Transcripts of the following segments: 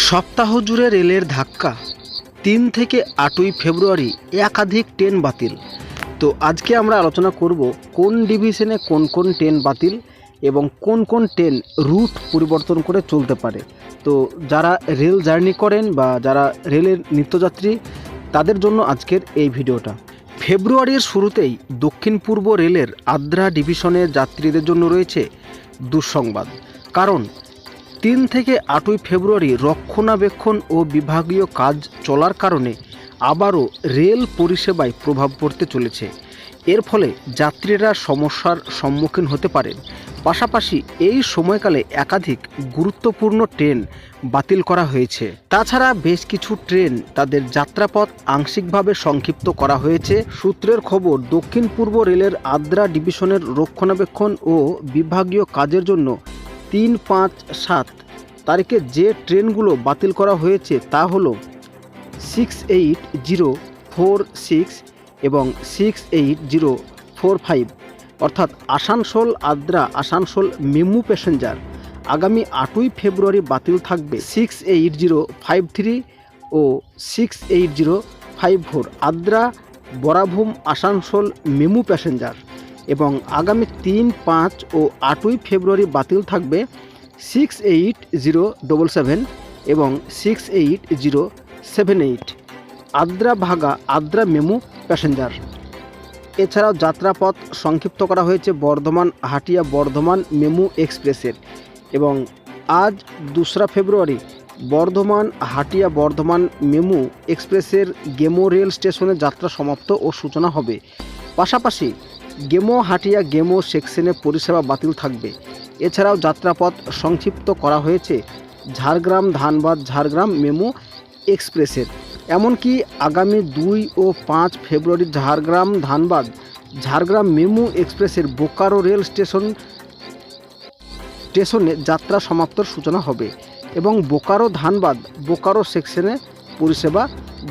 সপ্তাহ জুড়ে রেলের ধাক্কা। 3 থেকে 8ই ফেব্রুয়ারি একাধিক ট্রেন বাতিল। তো আজকে আমরা আলোচনা করব কোন ডিভিশনে কোন কোন ট্রেন বাতিল এবং কোন কোন ট্রেন রুট পরিবর্তন করে চলতে পারে। তো যারা রেল জার্নি করেন বা যারা রেলের নিত্যযাত্রী তাদের জন্য আজকের এই ভিডিওটা। ফেব্রুয়ারির শুরুতেই দক্ষিণ পূর্ব রেলের আদ্রা ডিভিশনের যাত্রীদের জন্য রয়েছে দুঃসংবাদ। কারণ 3 থেকে 8ই ফেব্রুয়ারি রক্ষণাবেক্ষণ ও বিভাগীয় কাজ চলার কারণে আবারও রেল পরিষেবায় প্রভাব পড়তে চলেছে। এর ফলে যাত্রীরা সমস্যার সম্মুখীন হতে পারেন। পাশাপাশি এই সময়কালে একাধিক গুরুত্বপূর্ণ ট্রেন বাতিল করা হয়েছে। তাছাড়া বেশ কিছু ট্রেন তাদের যাত্রাপথ আংশিকভাবে সংক্ষিপ্ত করা হয়েছে। সূত্রের খবর, দক্ষিণ পূর্ব রেলের আদ্রা ডিভিশনের রক্ষণাবেক্ষণ ও বিভাগীয় কাজের জন্য 3, 5, 7 তারিখে যে ট্রেনগুলো বাতিল করা হয়েছে তা হলো 68046 এবং 68045, অর্থাৎ আসানসোল আদ্রা আসানসোল মেমু প্যাসেঞ্জার আগামী 8ই ফেব্রুয়ারি বাতিল থাকবে। 68053 ও 68054 আদ্রা বরাভূম আসানসোল মেমু প্যাসেঞ্জার, এবং আগামী 3, 5 ও 8ই ফেব্রুয়ারি বাতিল থাকবে 68077 এবং 68078 আদ্রা ভাগা আদ্রা মেমু প্যাসেঞ্জার। এছাড়াও যাত্রাপথ সংক্ষিপ্ত করা হয়েছে বর্ধমান হাটিয়া বর্ধমান মেমু এক্সপ্রেসের, এবং আজ 2 ফেব্রুয়ারি বর্ধমান হাটিয়া বর্ধমান মেমু এক্সপ্রেসের গেমো রেল স্টেশনে যাত্রা সমাপ্ত ও সূচনা হবে। পাশাপাশি গেমো হাটিয়া গেমো সেকশনে পরিষেবা বাতিল থাকবে। এছাড়াও যাত্রাপথ সংক্ষিপ্ত করা হয়েছে ঝাড়গ্রাম ধানবাদ ঝাড়গ্রাম মেমু এক্সপ্রেসের। এমনকি আগামী 2 ও 5 ফেব্রুয়ারি ঝাড়গ্রাম ধানবাদ ঝাড়গ্রাম মেমু এক্সপ্রেসের বোকারো রেল স্টেশনে যাত্রা সমাপ্তর সূচনা হবে, এবং বোকারো ধানবাদ বোকারো সেকশনে পরিষেবা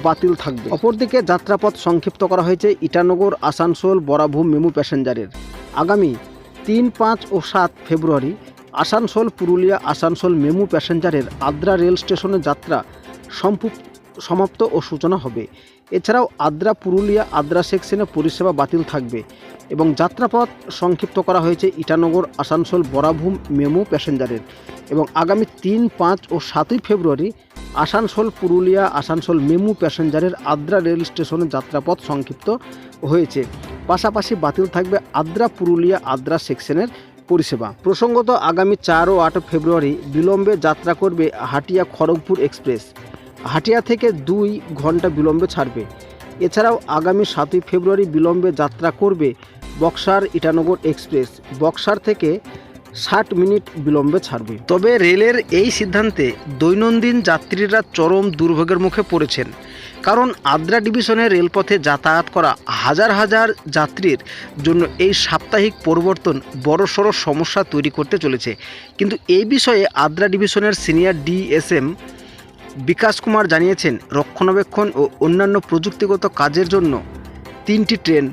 বাতিল থাকবে। অপরদিকে যাত্রাপথ সংক্ষিপ্ত করা হয়েছে ইটানগর আসানসোল বরাভূম মেমু প্যাসেঞ্জারের। আগামী 3, 5 ও 7 ফেব্রুয়ারি আসানসোল পুরুলিয়া আসানসোল মেমু প্যাসেঞ্জারের আদ্রা রেল স্টেশনে যাত্রা সমাপ্ত ও সূচনা হবে। এছাড়াও আদ্রা পুরুলিয়া আদ্রা সেকশনে পরিষেবা বাতিল থাকবে, এবং যাত্রাপথ সংক্ষিপ্ত করা হয়েছে ইটানগর আসানসোল বরাভূম মেমু প্যাসেঞ্জারের। এবং আগামী 3, 5 ও 7ই ফেব্রুয়ারি আসানসোল পুরুলিয়া আসানসোল মেমু প্যাসেঞ্জারের আদ্রা রেল স্টেশনে যাত্রাপথ সংক্ষিপ্ত হয়েছে। পাশাপাশি বাতিল থাকবে আদ্রা পুরুলিয়া আদ্রা সেকশনের পরিষেবা। প্রসঙ্গত, আগামী 4 ও 8 ফেব্রুয়ারি বিলম্বে যাত্রা করবে হাটিয়া খড়গপুর এক্সপ্রেস। হাটিয়া থেকে 2 ঘন্টা বিলম্বে ছাড়বে। এছাড়াও আগামী 7ই ফেব্রুয়ারি বিলম্বে যাত্রা করবে বক্সার ইটানগর এক্সপ্রেস। বক্সার থেকে 60 মিনিট বিলম্বে ছাড়বে। তবে রেলের এই সিদ্ধান্তে দৈনন্দিন যাত্রীরা চরম দুর্ভোগের মুখে পড়েছেন। কারণ আদ্রা ডিভিশনের রেলপথে যাতায়াত করা হাজার হাজার যাত্রীর জন্য এই সাপ্তাহিক পরিবর্তন বড়সড় সমস্যা তৈরি করতে চলেছে। কিন্তু এই বিষয়ে আদ্রা ডিভিশনের সিনিয়র ডিএসএম বিকাশ কুমার জানিয়েছেন, রক্ষণাবেক্ষণ ও অন্যান্য প্রযুক্তিগত কাজের জন্য 3টি ট্রেন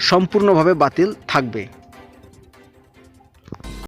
সম্পূর্ণভাবে বাতিল থাকবে।